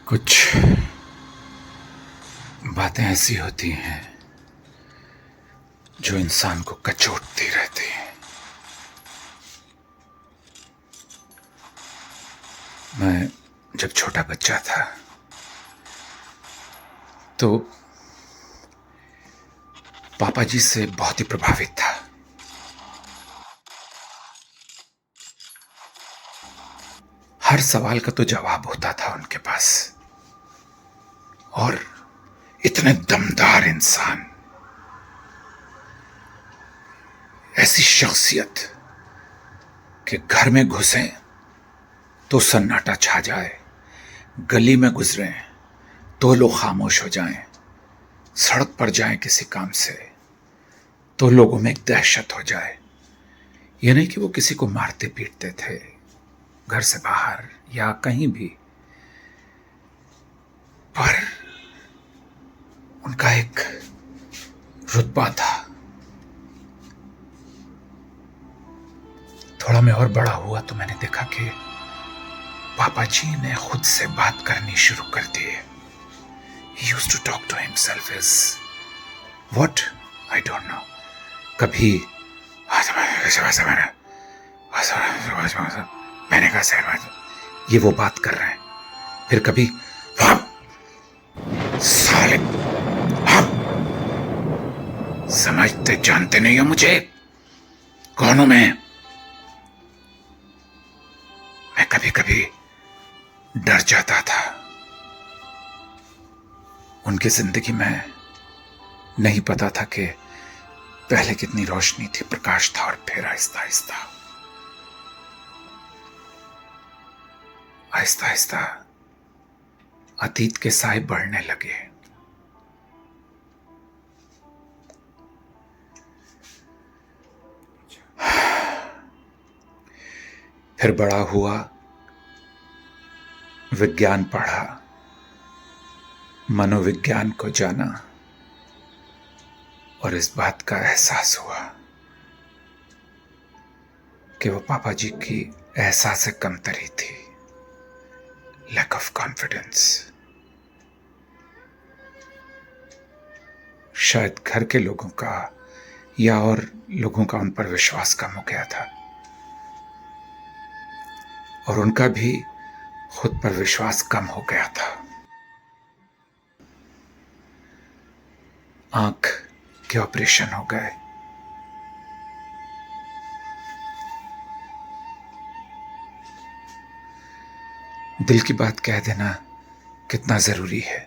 कुछ बातें ऐसी होती हैं जो इंसान को कचोटती रहती हैं। मैं जब छोटा बच्चा था तो पापा जी से बहुत ही प्रभावित था। हर सवाल का तो जवाब होता था उनके पास, और इतने दमदार इंसान, ऐसी शख्सियत कि घर में घुसें तो सन्नाटा छा जाए, गली में गुजरें तो लोग खामोश हो जाएं, सड़क पर जाएं किसी काम से तो लोगों में एक दहशत हो जाए। यह नहीं कि वो किसी को मारते पीटते थे घर से बाहर या कहीं भी, पर उनका एक रुतबा था। थोड़ा मैं और बड़ा हुआ तो मैंने देखा कि पापा जी ने खुद से बात करनी शुरू कर दी। He used to talk to himself as what? I don't know. कभी मैंने कहा सर ये वो बात कर रहे हैं, फिर कभी साले समझते जानते नहीं हो मुझे, कौन हूं मैं कभी कभी डर जाता था। उनकी जिंदगी में नहीं पता था कि पहले कितनी रोशनी थी, प्रकाश था, और फिर आहिस्ता आहिस्ता अतीत के साए बढ़ने लगे। फिर बड़ा हुआ, विज्ञान पढ़ा, मनोविज्ञान को जाना, और इस बात का एहसास हुआ कि वो पापा जी की एहसास कमतरी थी, लैक ऑफ कॉन्फिडेंस। शायद घर के लोगों का या और लोगों का उन पर विश्वास कम हो गया था, और उनका भी खुद पर विश्वास कम हो गया था। आंख के ऑपरेशन हो गए, दिल की बात कह देना कितना जरूरी है।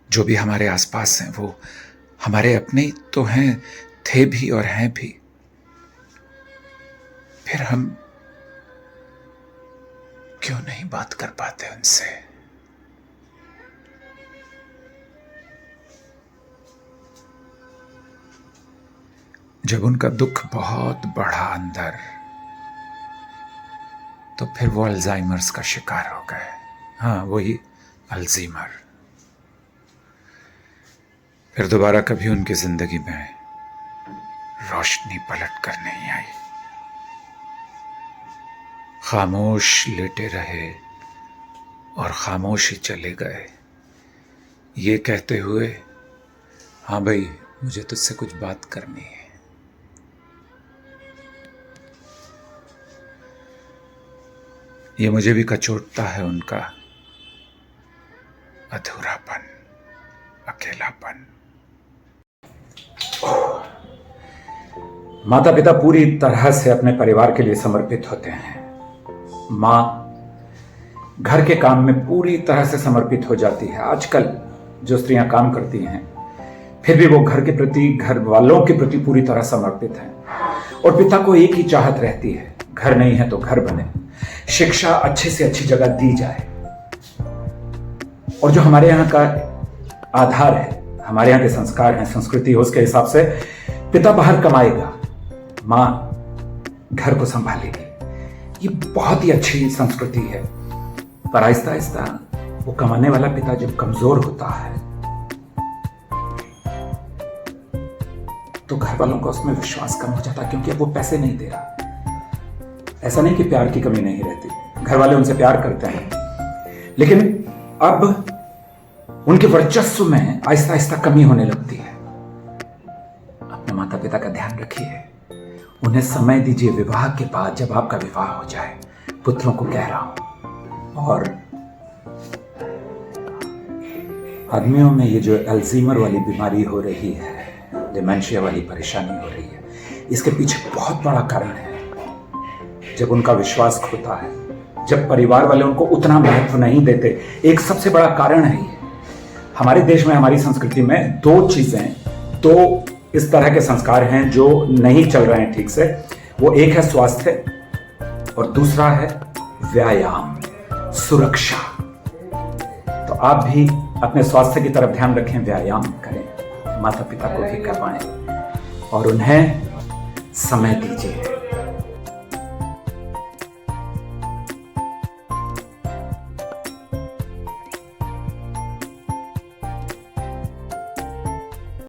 जो भी हमारे आसपास हैं वो हमारे अपने तो हैं, थे भी और हैं भी, फिर हम क्यों नहीं बात कर पाते उनसे। जब उनका दुख बहुत बढ़ा अंदर, तो फिर वो अल्जाइमर्स का शिकार हो गए। हाँ, वही अल्जीमर। फिर दोबारा कभी उनकी जिंदगी में रोशनी पलट कर नहीं आई। खामोश लेटे रहे और खामोश ही चले गए, ये कहते हुए, हाँ भाई मुझे तुझसे कुछ बात करनी है। ये मुझे भी कचोटता है, उनका अधूरापन, अकेलापन। माता पिता पूरी तरह से अपने परिवार के लिए समर्पित होते हैं। माँ घर के काम में पूरी तरह से समर्पित हो जाती है। आजकल जो स्त्रियां काम करती हैं फिर भी वो घर के प्रति, घर वालों के प्रति पूरी तरह समर्पित हैं। और पिता को एक ही चाहत रहती है, घर नहीं है तो घर बने, शिक्षा अच्छे से अच्छी जगह दी जाए। और जो हमारे यहाँ का आधार है, हमारे यहाँ के संस्कार हैं, संस्कृति है, उसके हिसाब से पिता बाहर कमाएगा, माँ घर को संभालेगी। ये बहुत ही अच्छी संस्कृति है। पर आहिस्ता आहिस्ता वो कमाने वाला पिता जब कमजोर होता है तो घर वालों का उसमें विश्वास कम हो जाता है, क्योंकि अब वो पैसे नहीं दे रहा। ऐसा नहीं कि प्यार की कमी नहीं रहती, घर वाले उनसे प्यार करते हैं, लेकिन अब उनके वर्चस्व में आहिस्ता आहिस्ता कमी होने लगती है। अपने माता पिता का ध्यान रखिए, उन्हें समय दीजिए। विवाह के बाद जब आपका विवाह हो जाए, पुत्रों को कह रहा हूं। और आदमियों में ये जो अल्जीमर वाली बीमारी हो रही है, डिमेंशिया वाली परेशानी हो रही है, इसके पीछे बहुत बड़ा कारण है जब उनका विश्वास खोता है, जब परिवार वाले उनको उतना महत्व नहीं देते। एक सबसे बड़ा कारण है ये। हमारे देश में, हमारी संस्कृति में दो इस तरह के संस्कार हैं जो नहीं चल रहे हैं ठीक से। वो एक है स्वास्थ्य और दूसरा है व्यायाम, सुरक्षा। तो आप भी अपने स्वास्थ्य की तरफ ध्यान रखें, व्यायाम करें, माता पिता को भी करवाएं और उन्हें समय दीजिए।